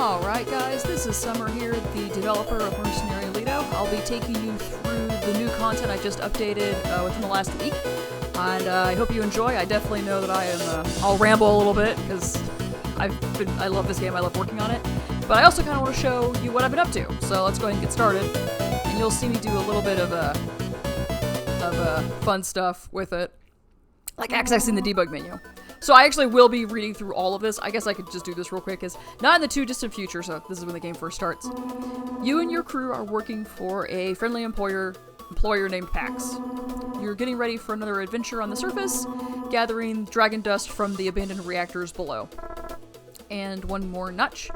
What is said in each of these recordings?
Alright guys, this is Summer here, the developer of Mercenary Leto. I'll be taking you through the new content I just updated within the last week. And I hope you enjoy. I definitely know that I'll ramble a little bit, because I love this game, I love working on it. But I also kind of want to show you what I've been up to. So let's go ahead and get started. And you'll see me do a little bit of fun stuff with it. Like accessing the debug menu. So I actually will be reading through all of this. I guess I could just do this real quick. Is not in the too distant future, so this is when the game first starts. You and your crew are working for a friendly employer named Pax. You're getting ready for another adventure on the surface, gathering dragon dust from the abandoned reactors below. And one more notch.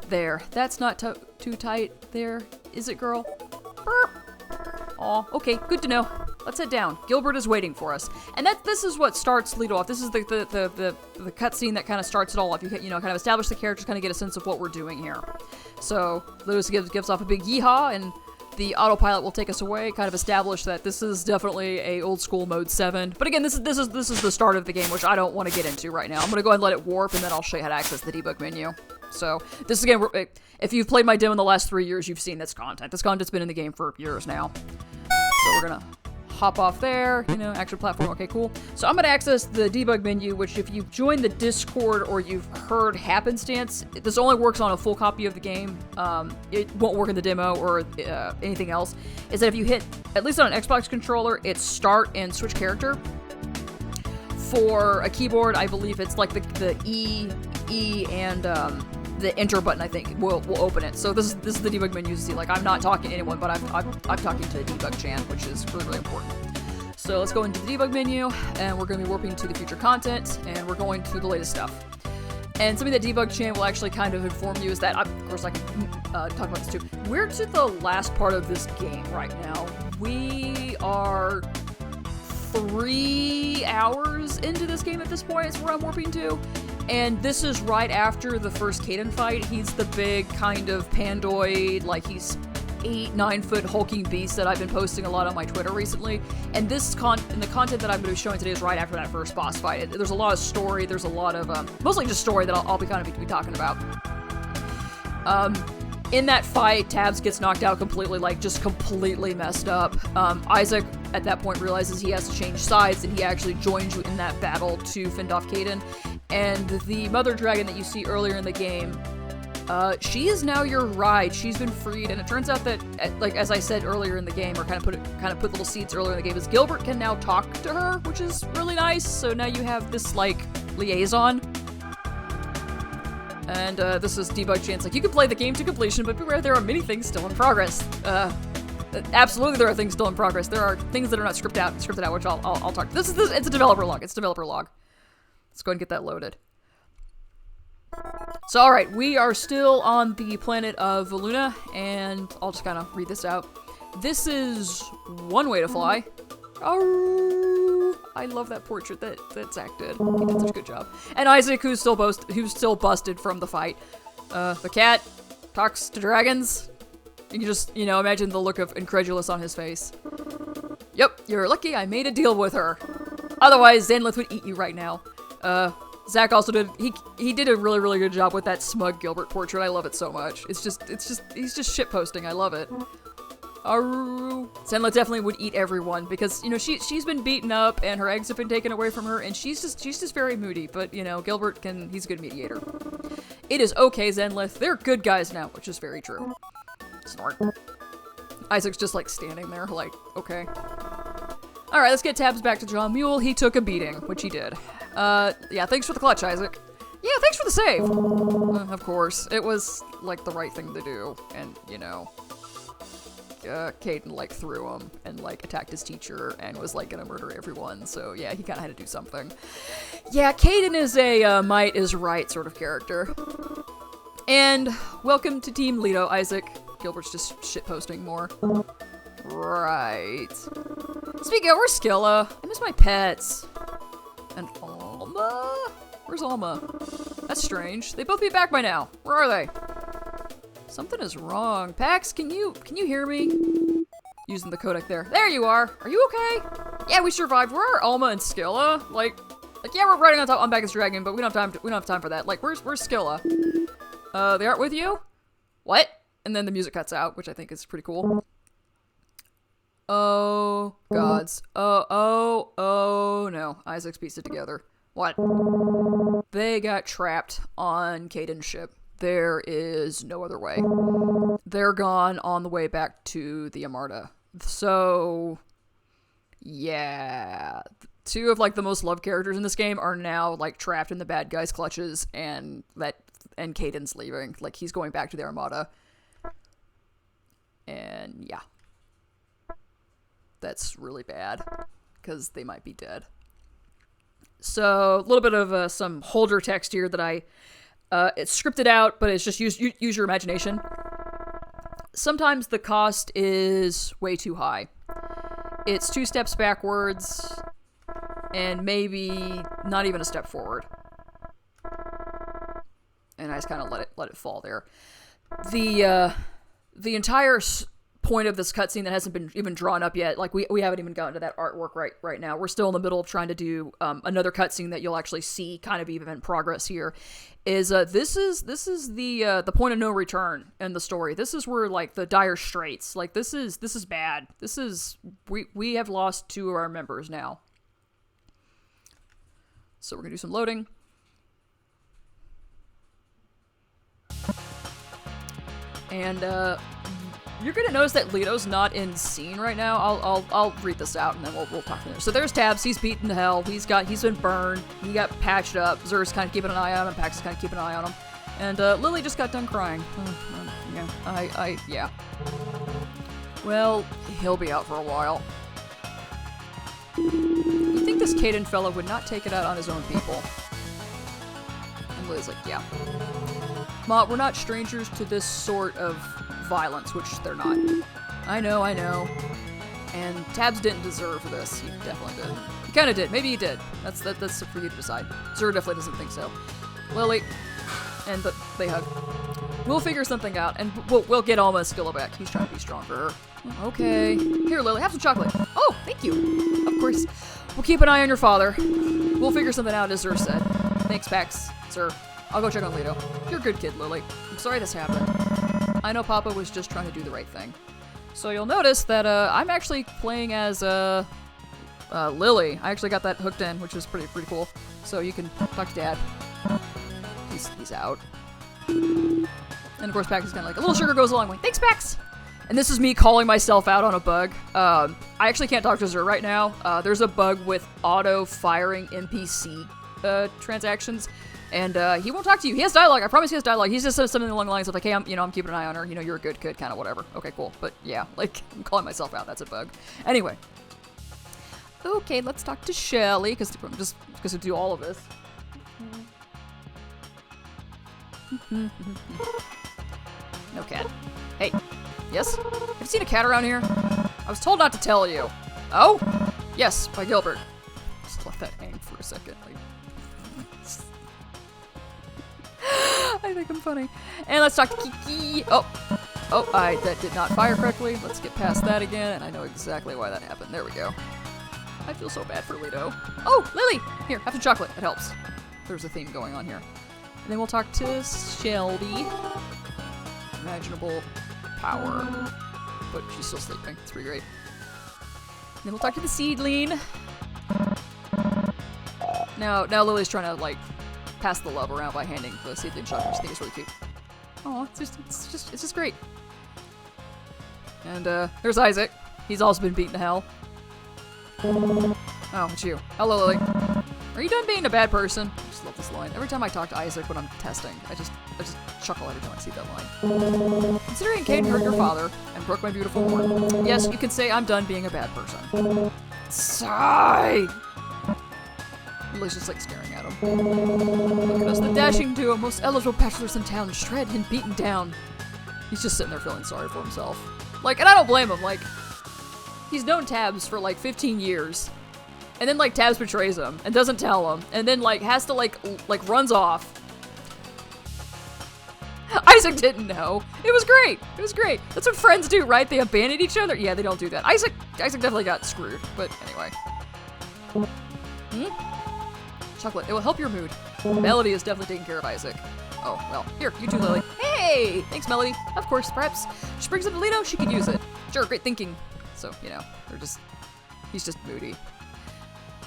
There. That's not too tight there, is it, girl? Aw, okay, good to know. Let's head down. Gilbert is waiting for us. And this is what starts Leto off. This is the cutscene that kind of starts it all off. You kind of establish the characters, kind of get a sense of what we're doing here. So, Leto gives off a big yeehaw, and the autopilot will take us away, kind of establish that this is definitely a old school mode 7. But again, this is the start of the game, which I don't want to get into right now. I'm going to go ahead and let it warp, and then I'll show you how to access the debug menu. So, this again, if you've played my demo in the last 3 years, you've seen this content. This content's been in the game for years now. So we're going to hop off there, action platform, okay, cool. So I'm going to access the debug menu, which if you've joined the Discord or you've heard happenstance, this only works on a full copy of the game. It won't work in the demo or anything else. Is that if you hit, at least on an Xbox controller, it's start and switch character. For a keyboard, I believe it's like the E, and the enter button, I think, will open it. So this is the debug menu. You see, like, I'm not talking to anyone, but I'm talking to the debug chan, which is really, really important. So let's go into the debug menu, and we're going to be warping to the future content, and we're going to the latest stuff. And something that debug chan will actually kind of inform you is that, of course, I can talk about this too. We're to the last part of this game right now. We are 3 hours into this game at this point. It's where I'm warping to. And this is right after the first Caden fight. He's the big kind of pandoid, like he's 8-9 foot hulking beast that I've been posting a lot on my Twitter recently. And the content that I'm going to be showing today is right after that first boss fight. There's a lot of story. There's a lot of mostly just story that I'll be kind of be talking about. In that fight, Tabs gets knocked out completely, like just completely messed up. Isaac at that point realizes he has to change sides, and he actually joins you in that battle to fend off Caden. And the mother dragon that you see earlier in the game, she is now your ride. She's been freed, and it turns out that, like as I said earlier in the game, or kind of put little seeds earlier in the game, is Gilbert can now talk to her, which is really nice. So now you have this like liaison. And this is debug chance. Like, you can play the game to completion, but beware, there are many things still in progress. Absolutely, there are things still in progress. There are things that are not scripted out, which I'll talk. It's a developer log. It's a developer log. Let's go ahead and get that loaded. So, alright, we are still on the planet of Luna, and I'll just kind of read this out. This is one way to fly. Oh, I love that portrait that Zach did. He did such a good job. And Isaac, who's still busted from the fight. The cat talks to dragons. You can just, imagine the look of incredulous on his face. Yep, you're lucky I made a deal with her. Otherwise, Zenlith would eat you right now. Zach also did, he did a really, really good job with that smug Gilbert portrait. I love it so much. He's just shitposting. I love it. Zenlith definitely would eat everyone because, she's been beaten up and her eggs have been taken away from her, and she's just very moody, but, Gilbert he's a good mediator. It is okay, Zenlith. They're good guys now, which is very true. Snort. Isaac's just, like, standing there, like, okay. Alright, let's get Tabs back to John Mule. He took a beating, which he did. Yeah, thanks for the clutch, Isaac. Yeah, thanks for the save! Of course. It was, like, the right thing to do, and, Caden, like, threw him and, like, attacked his teacher and was, like, gonna murder everyone, so, yeah, he kinda had to do something. Yeah, Caden is a, might is right sort of character. And welcome to Team Leto, Isaac. Gilbert's just shitposting more. Right. Speaking of, where's Skilla? I miss my pets. And Alma? Where's Alma? That's strange. They both be back by now. Where are they? Something is wrong. Pax, can you hear me? Using the codec there. There you are. Are you okay? Yeah, we survived. Where are Alma and Skilla? Like, yeah, we're riding on back as dragon, but we don't have time for that. Like, where's Skilla? They aren't with you? What? And then the music cuts out, which I think is pretty cool. Oh, gods. Oh, no. Isaac's pieced it together. What? They got trapped on Caden's ship. There is no other way. They're gone on the way back to the Amarta. So, yeah. Two of, like, the most loved characters in this game are now, like, trapped in the bad guy's clutches, and Caden's leaving. Like, he's going back to the Armada. And, yeah. That's really bad, because they might be dead. So, a little bit of some holder text here that it's scripted out, but it's just use your imagination. Sometimes the cost is way too high. It's 2 steps backwards, and maybe not even a step forward. And I just kind of let it fall there. The entire point of this cutscene that hasn't been even drawn up yet, like we haven't even gotten to that artwork right now. We're still in the middle of trying to do another cutscene that you'll actually see kind of even in progress here. Is this is the point of no return in the story. This is where, like, the dire straits. Like, this is bad. This is we have lost 2 of our members now. So we're gonna do some loading. And you're gonna notice that Leto's not in scene right now. I'll read this out and then we'll talk from there. So there's Tabs. He's beaten to hell. He's been burned. He got patched up. Zer's kind of keeping an eye on him. Pax is kind of keeping an eye on him. And Lily just got done crying. Yeah. Well, he'll be out for a while. You think this Caden fella would not take it out on his own people? And Lily's like, yeah. Ma, we're not strangers to this sort of violence, which they're not. I know. And Tabs didn't deserve this. He definitely did. He kind of did. Maybe he did. That's for you to decide. Zer definitely doesn't think so. Lily, and they hug. We'll figure something out, and we'll get Alma's skill back. He's trying to be strong for her. Okay. Here, Lily, have some chocolate. Oh, thank you. Of course. We'll keep an eye on your father. We'll figure something out, as Zer said. Thanks, Pax. Zer. I'll go check on Leto. You're a good kid, Lily. I'm sorry this happened. I know Papa was just trying to do the right thing. So you'll notice that I'm actually playing as Lily. I actually got that hooked in, which is pretty cool. So you can talk to Dad. He's out. And of course Pax is kind of like, a little sugar goes a long way. Thanks, Pax! And this is me calling myself out on a bug. I actually can't talk to Zer right now. There's a bug with auto-firing NPC transactions. And he won't talk to you. He has dialogue. I promise he has dialogue. He just says something along the lines of like, hey, I'm keeping an eye on her. You know, you're a good kid, kind of whatever. Okay, cool. But yeah, like, I'm calling myself out. That's a bug. Anyway. Okay, let's talk to Shelly, because to do all of this. No cat. Hey. Yes? Have you seen a cat around here? I was told not to tell you. Oh? Yes, by Gilbert. Just let that hang for a second. Like, I think I'm funny. And let's talk to Kiki. Oh, that did not fire correctly. Let's get past that again, and I know exactly why that happened. There we go. I feel so bad for Leto. Oh, Lily! Here, have some chocolate. It helps. There's a theme going on here. And then we'll talk to Shelby. Imaginable power. But she's still sleeping. It's pretty great. And then we'll talk to the seedling. Now Lily's trying to, like, pass the love around by handing the seedling chocolate, which I think is really cute. Oh, it's just great. And there's Isaac. He's also been beaten to hell. Oh, it's you. Hello, Lily. Are you done being a bad person? I just love this line. Every time I talk to Isaac when I'm testing, I just chuckle every time I see that line. Considering Caden hurt your father and broke my beautiful heart, yes, you can say I'm done being a bad person. Sigh! Lily's just like staring at him. Look at us, the dashing duo, most eligible bachelors in town, shred and beaten down. He's just sitting there feeling sorry for himself. Like, and I don't blame him, like, he's known Tabs for like 15 years. And then, like, Tabs betrays him and doesn't tell him. And then, like, has to, like runs off. Isaac didn't know. It was great. It was great. That's what friends do, right? They abandon each other. Yeah, they don't do that. Isaac definitely got screwed. But anyway. Chocolate. It will help your mood. Melody is definitely taking care of Isaac. Oh, well, here, you too, Lily. Hey! Thanks, Melody. Of course, perhaps she brings up to Leto, she could use it. Sure, great thinking. So, you know, he's just moody.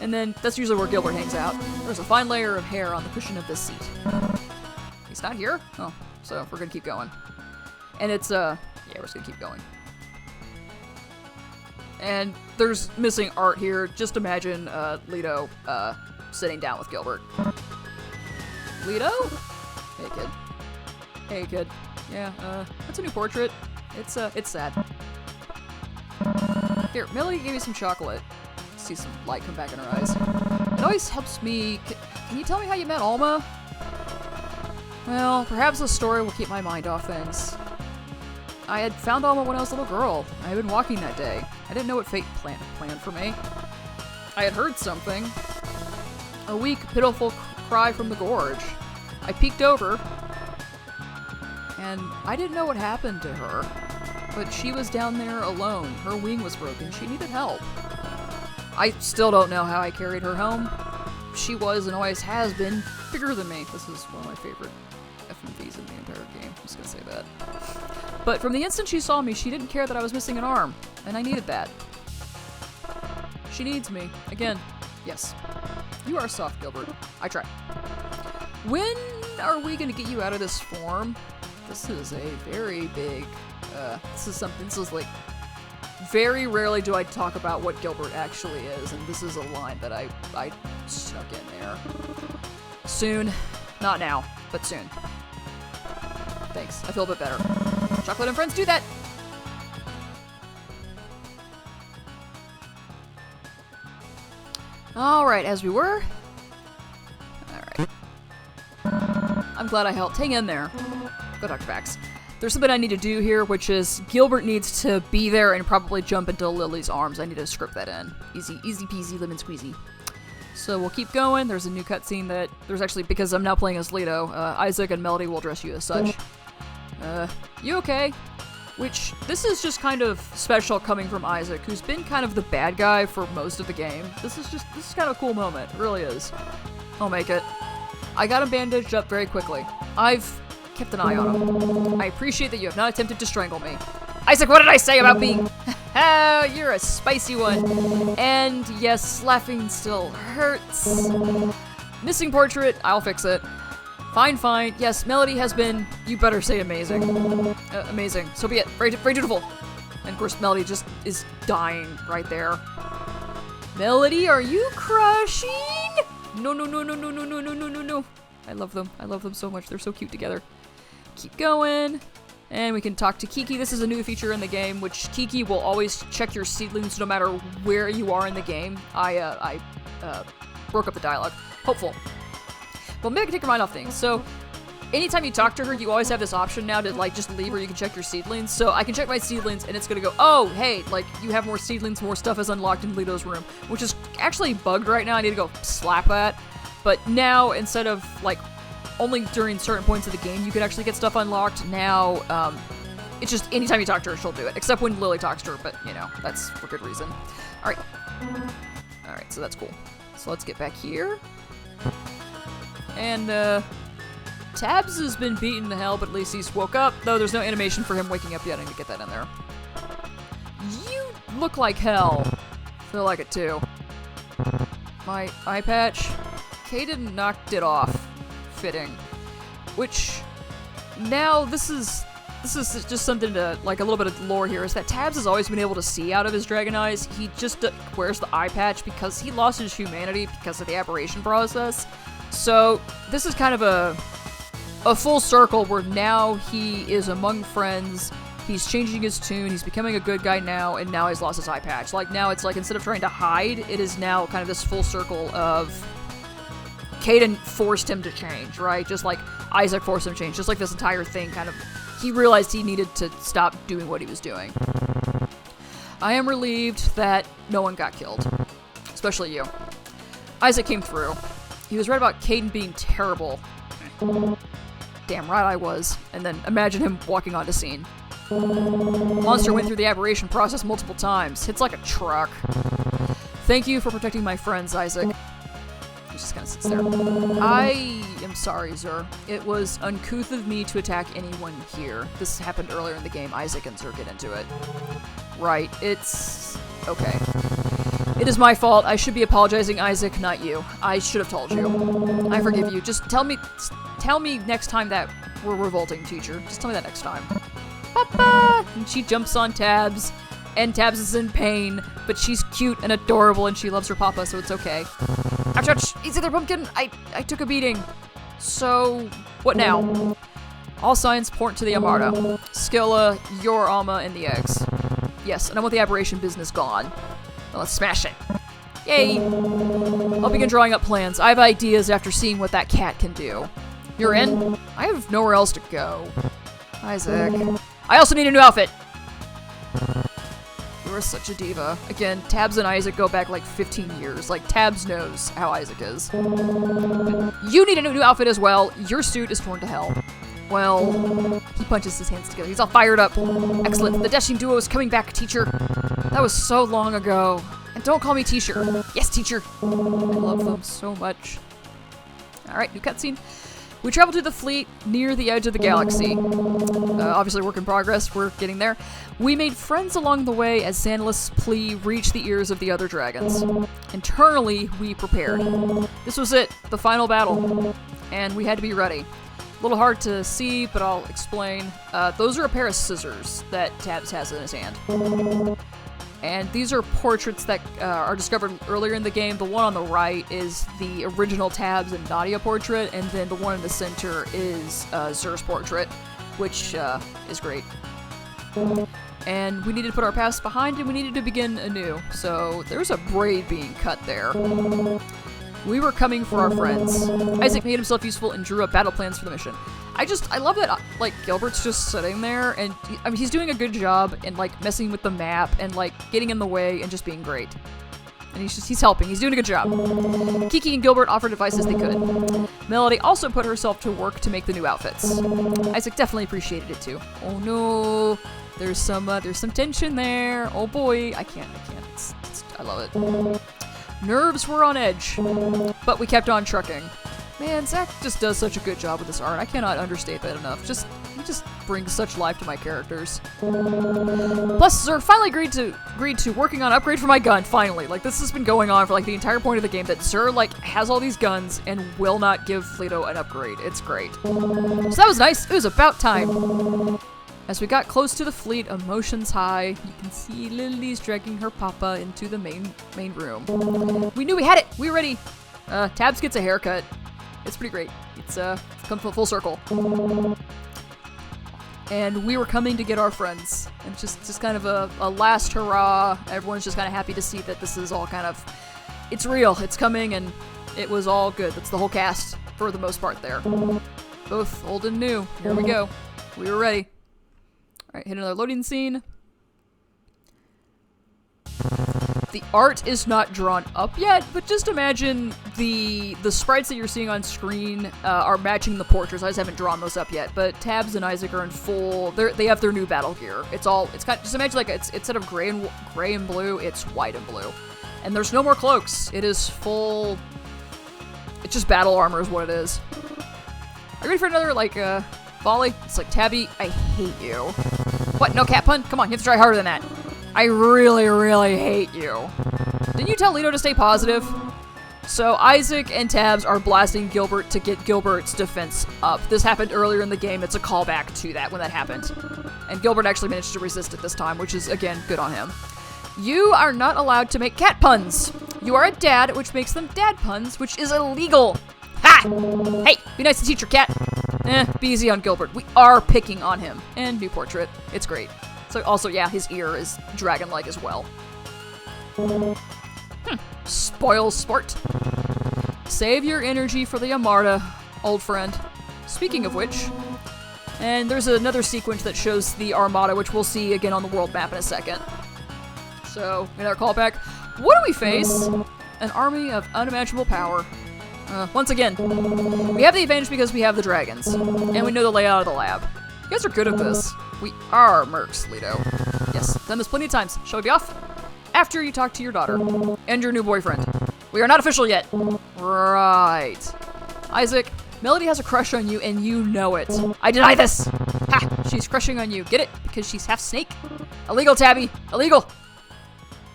And then, that's usually where Gilbert hangs out. There's a fine layer of hair on the cushion of this seat. He's not here? Oh, so we're gonna keep going. And it's, yeah, we're just gonna keep going. And there's missing art here. Just imagine, Leto, sitting down with Gilbert. Leto? Hey, kid. Hey, kid. Yeah, that's a new portrait. It's sad. Here, Melody gave me some chocolate. See some light come back in her eyes. It always helps me. Can you tell me how you met Alma? Well, perhaps the story will keep my mind off things. I had found Alma when I was a little girl. I had been walking that day. I didn't know what fate planned for me. I had heard something. A weak, pitiful cry from the gorge. I peeked over, and I didn't know what happened to her. But she was down there alone. Her wing was broken. She needed help. I still don't know how I carried her home. She was and always has been bigger than me. This is one of my favorite FMVs in the entire game. I'm just gonna say that. But from the instant she saw me, she didn't care that I was missing an arm. And I needed that. She needs me. Again, yes. You are soft, Gilbert. I try. When are we gonna get you out of this form? This is a very big, this is like, very rarely do I talk about what Gilbert actually is, and this is a line that I snuck in there. Soon. Not now, but soon. Thanks. I feel a bit better. Chocolate and friends do that! Alright, as we were. Alright. I'm glad I helped. Hang in there. Go Dr. Bax. There's something I need to do here, which is Gilbert needs to be there and probably jump into Lily's arms. I need to script that in. Easy peasy, lemon squeezy. So we'll keep going. There's a new cutscene that... There's actually, because I'm now playing as Leto, Isaac and Melody will address you as such. You okay? Which, this is just kind of special coming from Isaac, who's been kind of the bad guy for most of the game. This is kind of a cool moment. It really is. I'll make it. I got him bandaged up very quickly. I've kept an eye on him. I appreciate that you have not attempted to strangle me. Isaac, what did I say about being... Oh, you're a spicy one. And yes, laughing still hurts. Missing portrait, I'll fix it. Fine. Yes, Melody has been, you better say amazing. Amazing. So be it. Very, very dutiful. And of course, Melody just is dying right there. Melody, are you crushing? No. I love them. I love them so much. They're so cute together. Keep going. And we can talk to Kiki. This is a new feature in the game, which Kiki will always check your seedlings no matter where you are in the game. I broke up the dialogue. Hopeful. Well, maybe I can take your mind off things. So, anytime you talk to her, you always have this option now to, like, just leave her. You can check your seedlings. So, I can check my seedlings, and it's gonna go, oh, hey, like, you have more seedlings, more stuff is unlocked in Leto's room, which is actually bugged right now. I need to go slap that. But now, instead of, like, only during certain points of the game you could actually get stuff unlocked, now, it's just anytime you talk to her, she'll do it. Except when Lily talks to her, but, you know, that's for good reason. Alright. Alright, so that's cool. So let's get back here. And, Tabs has been beaten to hell, but at least he's woke up, though there's no animation for him waking up yet. I need to get that in there. You look like hell. Feel like it, too. My eye patch. Caden knocked it off. Fitting. Which, now, this is just something to, like, a little bit of lore here, is that Tabs has always been able to see out of his dragon eyes. He just wears the eye patch because he lost his humanity because of the aberration process. So, this is kind of a full circle where now he is among friends, he's changing his tune, he's becoming a good guy now, and now he's lost his eye patch. Like, now it's like, instead of trying to hide, it is now kind of this full circle of Caden forced him to change, right? Just like Isaac forced him to change, just like this entire thing kind of, he realized he needed to stop doing what he was doing. I am relieved that no one got killed, especially you. Isaac came through. He was right about Caden being terrible. Damn right I was. And then imagine him walking onto scene. Monster went through the aberration process multiple times. Hits like a truck. Thank you for protecting my friends, Isaac. He just kind of sits there. I am sorry, Zur. It was uncouth of me to attack anyone here. This happened earlier in the game. Isaac and Zur get into it. Right, it's... okay. It is my fault. I should be apologizing, Isaac, not you. I should have told you. I forgive you. Just tell me next time that we're revolting, teacher. Just tell me that next time. Papa! And she jumps on Tabs, and Tabs is in pain, but she's cute and adorable, and she loves her papa, so it's okay. Ouch, ouch! Easy there, pumpkin! I took a beating. So, what now? All signs point to the Armada. Skilla, your Alma, and the eggs. Yes, and I want the Aberration business gone. Well, let's smash it. Yay! I'll begin drawing up plans. I have ideas after seeing what that cat can do. You're in? I have nowhere else to go. Isaac. I also need a new outfit! You are such a diva. Again, Tabs and Isaac go back like 15 years. Like, Tabs knows how Isaac is. But you need a new outfit as well. Your suit is torn to hell. Well, he punches his hands together. He's all fired up. Excellent. The dashing duo is coming back, teacher. That was so long ago. And don't call me teacher. Yes, teacher. I love them so much. Alright, new cutscene. We travel to the fleet near the edge of the galaxy. Obviously work in progress, we're getting there. We made friends along the way as Xanilus' plea reached the ears of the other dragons. Internally, we prepared. This was it, the final battle. And we had to be ready. A little hard to see, but I'll explain. Those are a pair of scissors that Tabs has in his hand. And these are portraits that are discovered earlier in the game. The one on the right is the original Tabs and Nadia portrait, and then the one in the center is Zur's portrait, which is great. And we needed to put our past behind, and we needed to begin anew. So there's a braid being cut there. We were coming for our friends. Isaac made himself useful and drew up battle plans for the mission. I love that, like, Gilbert's just sitting there, and, I mean, he's doing a good job in, like, messing with the map and, like, getting in the way and just being great. And he's helping. He's doing a good job. Kiki and Gilbert offered advice as they could. Melody also put herself to work to make the new outfits. Isaac definitely appreciated it, too. Oh, no. There's some tension there. Oh, boy. I can't. I love it. Nerves were on edge, but we kept on trucking. Man, Zach just does such a good job with this art. I cannot understate that enough. He just brings such life to my characters. Plus, Zur finally agreed to working on an upgrade for my gun, finally. Like, this has been going on for, like, the entire point of the game, that Zur, like, has all these guns and will not give Leto an upgrade. It's great. So that was nice. It was about time. As we got close to the fleet, emotions high, you can see Lily's dragging her papa into the main room. We knew we had it! We were ready! Tabs gets a haircut. It's pretty great. It's come full circle. And we were coming to get our friends. And just kind of a last hurrah. Everyone's just kind of happy to see that this is all kind of... It's real. It's coming, and it was all good. That's the whole cast, for the most part there. Both old and new. Here we go. We were ready. Alright, hit another loading scene. The art is not drawn up yet, but just imagine the sprites that you're seeing on screen are matching the portraits. I just haven't drawn those up yet, but Tabs and Isaac are in full. They have their new battle gear. It's kind of, just imagine like it's instead of gray and blue, it's white and blue, and there's no more cloaks. It is full. It's just battle armor is what it is. Are you ready for another like volley? It's like, Tabby, I hate you. What? No cat pun? Come on, you have to try harder than that. I really, really hate you. Didn't you tell Leto to stay positive? So Isaac and Tabs are blasting Gilbert to get Gilbert's defense up. This happened earlier in the game. It's a callback to that when that happened. And Gilbert actually managed to resist it this time, which is, again, good on him. You are not allowed to make cat puns. You are a dad, which makes them dad puns, which is illegal. Ha! Hey, be nice to teacher, cat. Be easy on Gilbert. We are picking on him. And new portrait. It's great. So also, yeah, his ear is dragon-like as well. Spoil sport. Save your energy for the Armada, old friend. Speaking of which, and there's another sequence that shows the Armada, which we'll see again on the world map in a second. So, another callback. What do we face? An army of unimaginable power. Once again, we have the advantage because we have the dragons, and we know the layout of the lab. You guys are good at this. We are mercs, Leto. Yes, done this plenty of times. Shall we be off? After you talk to your daughter and your new boyfriend. We are not official yet. Right. Isaac, Melody has a crush on you and you know it. I deny this! Ha! She's crushing on you. Get it? Because she's half snake? Illegal, Tabby! Illegal!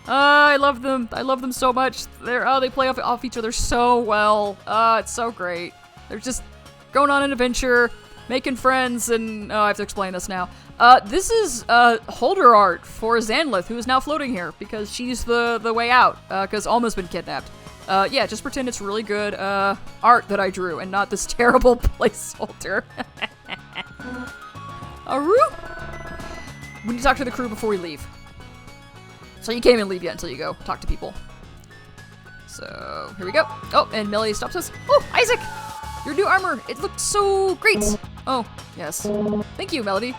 I love them. I love them so much. They play off each other so well. It's so great. They're just going on an adventure, making friends, and I have to explain this now. This is holder art for Zanlith, who is now floating here because she's the way out. Because Alma's been kidnapped. Yeah, just pretend it's really good art that I drew and not this terrible placeholder. Aru? We need to talk to the crew before we leave. So you can't even leave yet until you go talk to people. So, here we go. Oh, and Melody stops us. Oh, Isaac! Your new armor! It looked so great! Oh, yes. Thank you, Melody.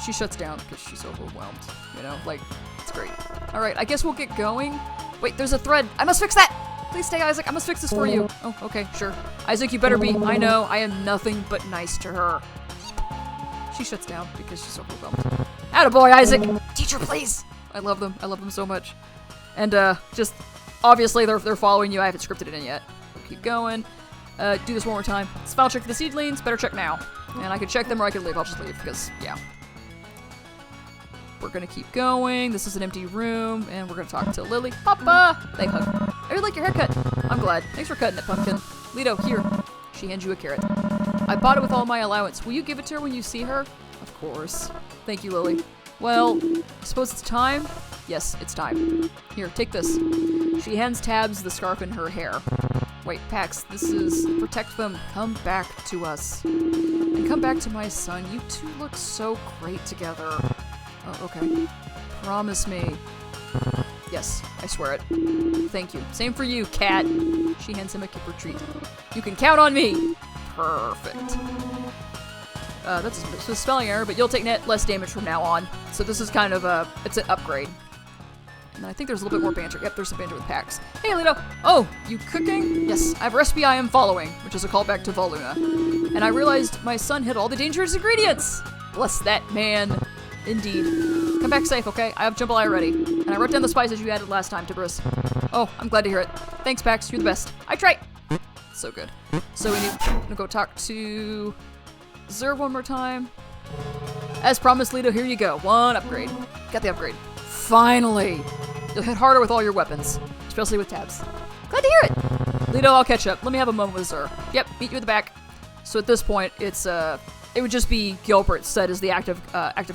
She shuts down because she's overwhelmed. You know, like, it's great. Alright, I guess we'll get going. Wait, there's a thread. I must fix that! Please stay, Isaac. I must fix this for you. Oh, okay, sure. Isaac, you better be. I know, I am nothing but nice to her. She shuts down because she's overwhelmed. Attaboy, Isaac! Teacher, please! I love them. I love them so much. And, just, obviously they're following you. I haven't scripted it in yet. Keep going. Do this one more time. Spell check for the seedlings. Better check now. And I could check them or I could leave. I'll just leave because, yeah. We're gonna keep going. This is an empty room. And we're gonna talk to Lily. Papa! They hug. I really like your haircut. I'm glad. Thanks for cutting it, Pumpkin. Leto, here. She hands you a carrot. I bought it with all my allowance. Will you give it to her when you see her? Of course. Thank you, Lily. Well, I suppose it's time? Yes, it's time. Here, take this. She hands Tabs the scarf in her hair. Wait, Pax, this is... Protect them. Come back to us. And come back to my son. You two look so great together. Oh, okay. Promise me. Yes, I swear it. Thank you. Same for you, cat. She hands him a Kipper treat. You can count on me. Perfect. That's a spelling error, but you'll take net less damage from now on. So this is kind of it's an upgrade. And I think there's a little bit more banter. Yep, there's some banter with Pax. Hey, Leto! Oh, you cooking? Yes, I have a recipe I am following, which is a callback to Voluna. And I realized my son hid all the dangerous ingredients! Bless that man. Indeed. Come back safe, okay? I have jambalaya ready. And I wrote down the spices you added last time, Tiberius. Oh, I'm glad to hear it. Thanks, Pax. You're the best. I try! So good. So we need to go talk to... Zer one more time. As promised, Leto, here you go. One upgrade. Got the upgrade. Finally! You'll hit harder with all your weapons. Especially with Tabs. Glad to hear it! Leto, I'll catch up. Let me have a moment with Zer. Yep, meet you at the back. So at this point, it's, it would just be Gilbert set as the active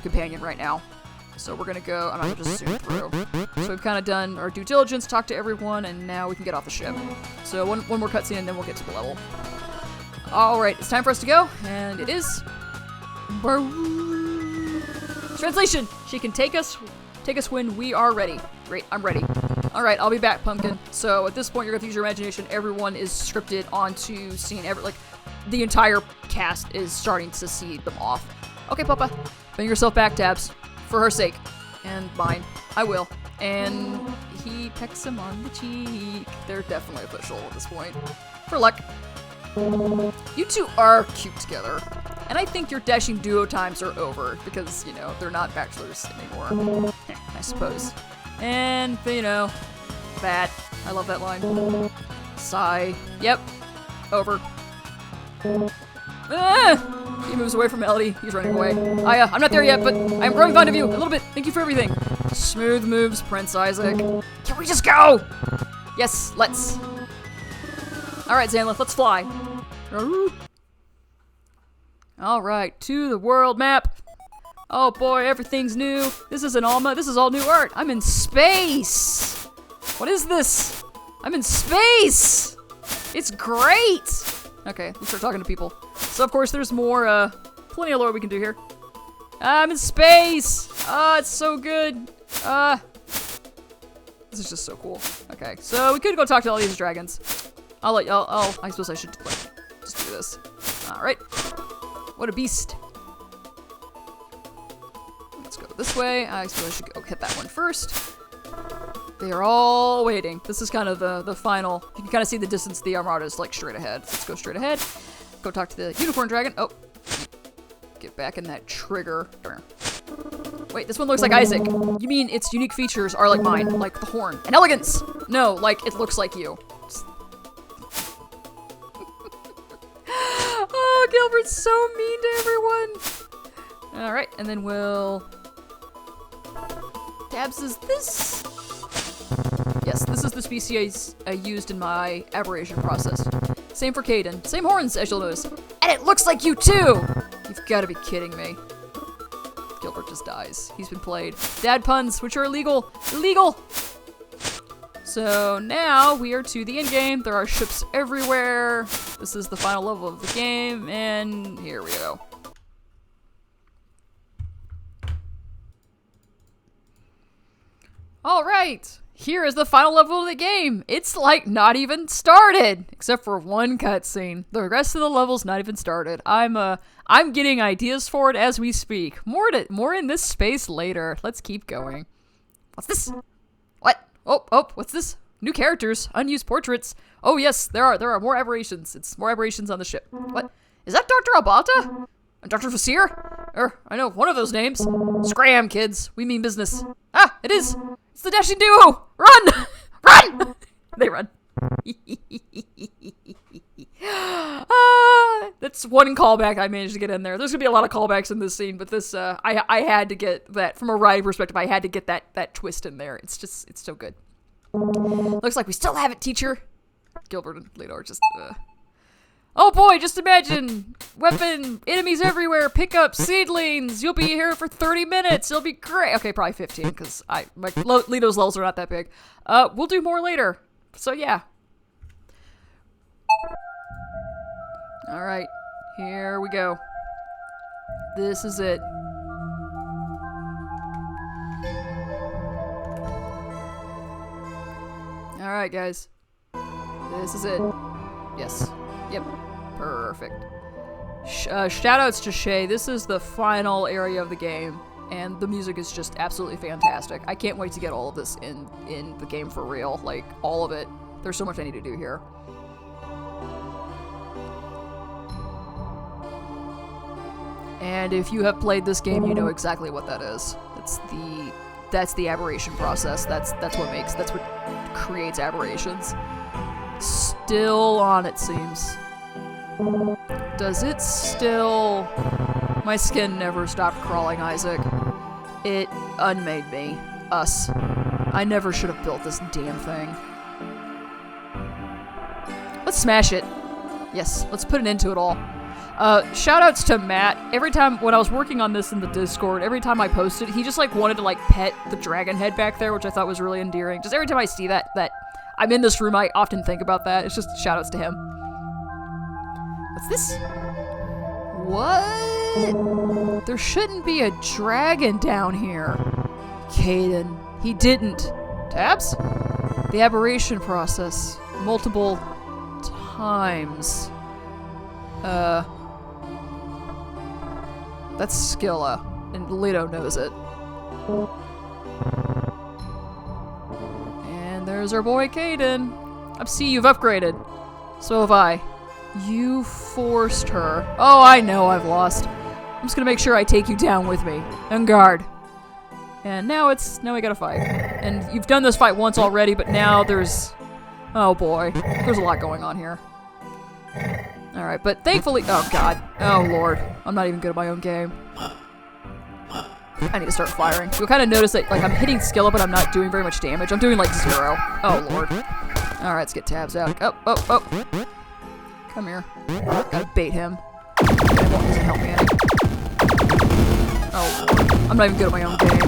companion right now. So we're gonna go, I'm not gonna just zoom through. So we've kind of done our due diligence, talked to everyone, and now we can get off the ship. So one more cutscene and then we'll get to the level. Alright, it's time for us to go, and it is... Translation! She can take us when we are ready. Great, I'm ready. Alright, I'll be back, Pumpkin. So at this point, you're gonna have to use your imagination. Everyone is scripted onto seeing the entire cast is starting to see them off. Okay, Papa. Bring yourself back, Tabs. For her sake. And mine. I will. And he pecks him on the cheek. They're definitely official at this point. For luck. You two are cute together. And I think your dashing duo times are over. Because, you know, they're not bachelors anymore. I suppose. And, you know, that. I love that line. Sigh. Yep. Over. Ah! He moves away from Melody. He's running away. I'm not there yet, but I'm growing fond of you. A little bit. Thank you for everything. Smooth moves, Prince Isaac. Can we just go? Yes, let's. Alright, Zanlith, let's fly. Alright, to the world map. Oh boy, everything's new. This isn't Alma. This is all new art. I'm in space. What is this? I'm in space. It's great. Okay, let's start talking to people. So, of course, there's more, plenty of lore we can do here. I'm in space! It's so good! This is just so cool. Okay, so we could go talk to all these dragons. I suppose I should, like, just do this. Alright. What a beast. Let's go this way. I suppose I should go hit that one first. They are all waiting. This is kind of the final. You can kind of see the distance the Armada is like straight ahead. So let's go straight ahead. Go talk to the unicorn dragon. Oh. Get back in that trigger. Wait, this one looks like Isaac. You mean its unique features are like mine, like the horn and elegance? No, like it looks like you. You're so mean to everyone. All right, and then we'll... Tabs, is this... Yes, this is the species I used in my aberration process. Same for Caden. Same horns, as you'll notice. And it looks like you too! You've got to be kidding me. Gilbert just dies. He's been played. Dad puns, which are illegal. Illegal! So now we are to the end game. There are ships everywhere. This is the final level of the game, and here we go. Alright, here is the final level of the game. It's like not even started, except for one cutscene. The rest of the level's not even started. I'm getting ideas for it as we speak. More in this space later. Let's keep going. What's this? What? Oh, what's this? New characters, unused portraits. Oh yes, there are more aberrations. It's more aberrations on the ship. What? Is that Dr. Abata? Dr. Fasir? I know one of those names. Scram, kids. We mean business. Ah, it is. It's the dashing duo. Run! Run! They run. That's one callback I managed to get in there. There's gonna be a lot of callbacks in this scene, but this, I had to get that, from a writing perspective, I had to get that twist in there. It's so good. Looks like we still have it, teacher. Gilbert and Leto are just, Oh boy, just imagine! Weapon, enemies everywhere, pick up seedlings! You'll be here for 30 minutes, it'll be great! Okay, probably 15, because Leto's levels are not that big. We'll do more later. So yeah. Alright, here we go. This is it. Alright, guys. This is it. Yes. Yep. Perfect. Shoutouts to Shay. This is the final area of the game, and the music is just absolutely fantastic. I can't wait to get all of this in the game for real. Like, all of it. There's so much I need to do here. And if you have played this game, you know exactly what that is. That's the aberration process. That's what creates aberrations. Still on, it seems. Does it still... My skin never stopped crawling, Isaac. It unmade me. Us. I never should have built this damn thing. Let's smash it. Yes, let's put an end to it all. Shoutouts to Matt. Every time, when I was working on this in the Discord, every time I posted, he just, like, wanted to, like, pet the dragon head back there, which I thought was really endearing. Just every time I see that I'm in this room, I often think about that. It's just shoutouts to him. What's this? What? There shouldn't be a dragon down here. Caden. He didn't. Tabs? The aberration process. Multiple times. That's Skilla, and Leto knows it. And there's our boy Caden. I see you've upgraded. So have I. You forced her. Oh, I know I've lost. I'm just gonna make sure I take you down with me. En garde. And now we gotta fight. And you've done this fight once already, but now there's... Oh boy. There's a lot going on here. Alright, but thankfully- oh god. Oh lord. I'm not even good at my own game. I need to start firing. You'll kind of notice that, like, I'm hitting Skilla, but I'm not doing very much damage. I'm doing, like, 0. Oh lord. Alright, let's get tabs out. Oh. Come here. Gotta bait him. That doesn't help me any. Oh lord. I'm not even good at my own game.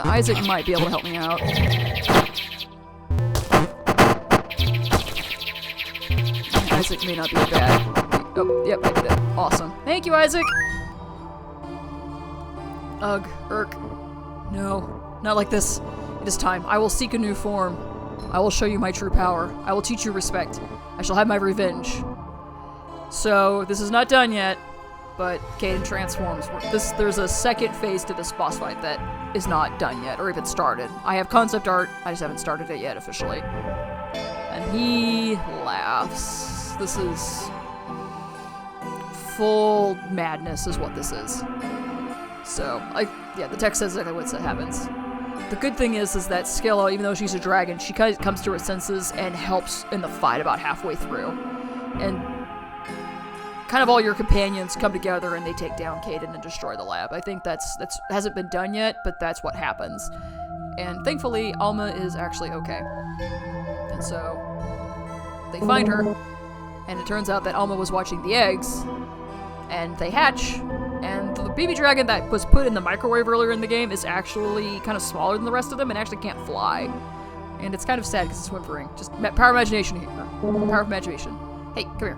Isaac might be able to help me out. Isaac may not be bad. Oh, yep, I did it. Awesome. Thank you, Isaac! Ugh, irk. No, not like this. It is time. I will seek a new form. I will show you my true power. I will teach you respect. I shall have my revenge. So, this is not done yet, but Caden transforms. There's a second phase to this boss fight that is not done yet, or even started. I have concept art, I just haven't started it yet officially. And he laughs. This is full madness is what this is. So, yeah, the text says exactly what happens. the good thing is that Skilla, even though she's a dragon, she kind of comes to her senses and helps in the fight about halfway through. And kind of all your companions come together and they take down Caden and destroy the lab. I think that's hasn't been done yet, but that's what happens. And thankfully, Alma is actually okay. And so they find her, and it turns out that Alma was watching the eggs, and they hatch, and the baby dragon that was put in the microwave earlier in the game is actually kind of smaller than the rest of them and actually can't fly. And it's kind of sad because it's whimpering. Just power of imagination here. Power of imagination. Hey, come here.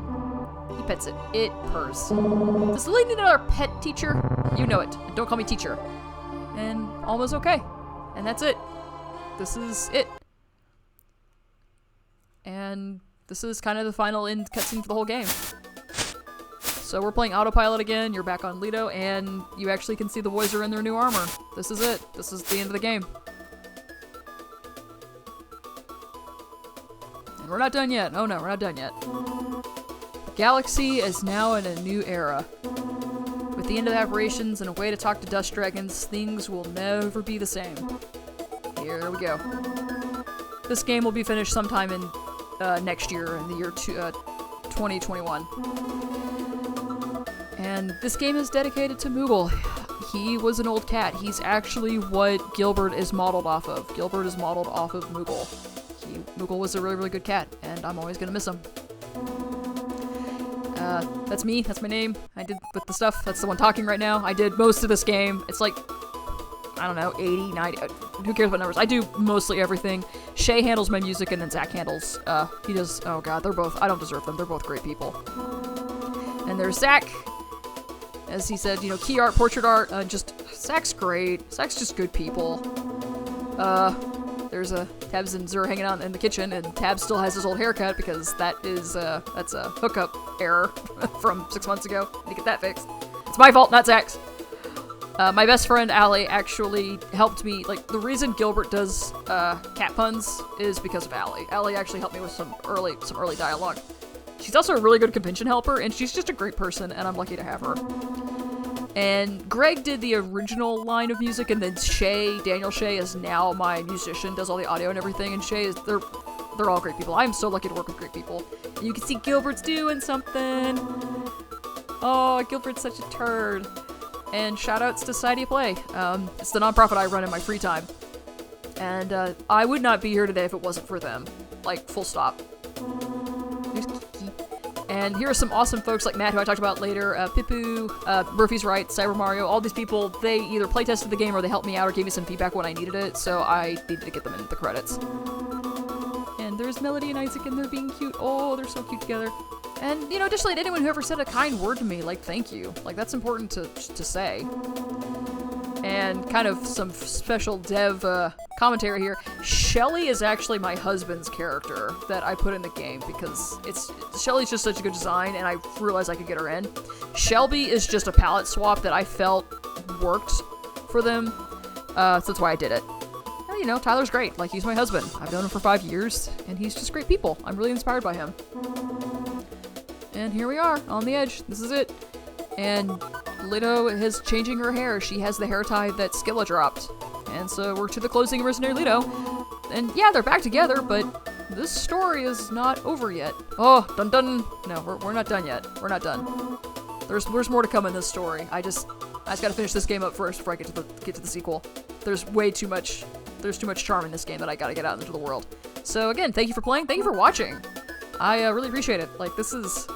He pets it. It purrs. Does Lily need another pet teacher? You know it. Don't call me teacher. And Alma's okay. And that's it. This is it. And this is kind of the final end cutscene for the whole game. So we're playing autopilot again, you're back on Leto, and you actually can see the boys are in their new armor. This is it. This is the end of the game. And we're not done yet. Oh no, we're not done yet. The galaxy is now in a new era. With the end of the aberrations and a way to talk to dust dragons, things will never be the same. Here we go. This game will be finished sometime in next year, in the year 2021. And this game is dedicated to Moogle. He was an old cat. He's actually what Gilbert is modeled off of. Gilbert is modeled off of Moogle. Moogle was a really, really good cat, and I'm always gonna miss him. That's me. That's my name. I did with the stuff. That's the one talking right now. I did most of this game. It's like, I don't know, 80, 90, who cares about numbers? I do mostly everything. Shay handles my music, and then Zach handles, he does, oh god, they're both, I don't deserve them. They're both great people. And there's Zach. As he said, you know, key art, portrait art, Zach's great. Zach's just good people. There's Tabs and Zur hanging out in the kitchen, and Tabs still has his old haircut because that's a hookup error from 6 months ago. I need to get that fixed. It's my fault, not Zach's. My best friend, Allie, actually helped me. Like, the reason Gilbert does, cat puns is because of Allie. Allie actually helped me with some early dialogue. She's also a really good convention helper, and she's just a great person, and I'm lucky to have her. And Greg did the original line of music, and then Daniel Shay is now my musician, does all the audio and everything, and they're all great people. I'm so lucky to work with great people. And you can see Gilbert's doing something. Oh, Gilbert's such a turd. And shoutouts to Society of Play. It's the nonprofit I run in my free time. And I would not be here today if it wasn't for them. Like, full stop. There's Kiki. And here are some awesome folks like Matt, who I talked about later, Pipu, Murphy's Right, Cyber Mario, all these people, they either playtested the game or they helped me out or gave me some feedback when I needed it, so I needed to get them in the credits. And there's Melody and Isaac, and they're being cute. Oh, they're so cute together. And, you know, additionally, to anyone who ever said a kind word to me, like, thank you. Like, that's important to say. And kind of some special dev commentary here. Shelly is actually my husband's character that I put in the game because Shelly's just such a good design, and I realized I could get her in. Shelby is just a palette swap that I felt worked for them, so that's why I did it. And, you know, Tyler's great. Like, he's my husband. I've known him for 5 years, and he's just great people. I'm really inspired by him. And here we are, on the edge. This is it. And Leto is changing her hair. She has the hair tie that Skilla dropped. And so we're to the closing of Mercenary Leto. And yeah, they're back together, but this story is not over yet. Oh, dun dun. No, we're not done yet. We're not done. There's more to come in this story. I just gotta finish this game up first before I get to the sequel. There's too much charm in this game that I gotta get out into the world. So again, thank you for playing. Thank you for watching. I really appreciate it. Like, this is...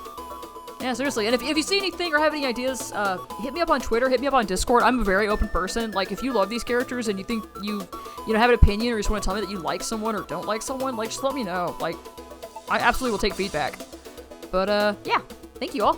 Yeah, seriously. And if you see anything or have any ideas, hit me up on Twitter, hit me up on Discord. I'm a very open person. Like, if you love these characters and you think you have an opinion or you just want to tell me that you like someone or don't like someone, like, just let me know. Like, I absolutely will take feedback. But, yeah. Thank you all.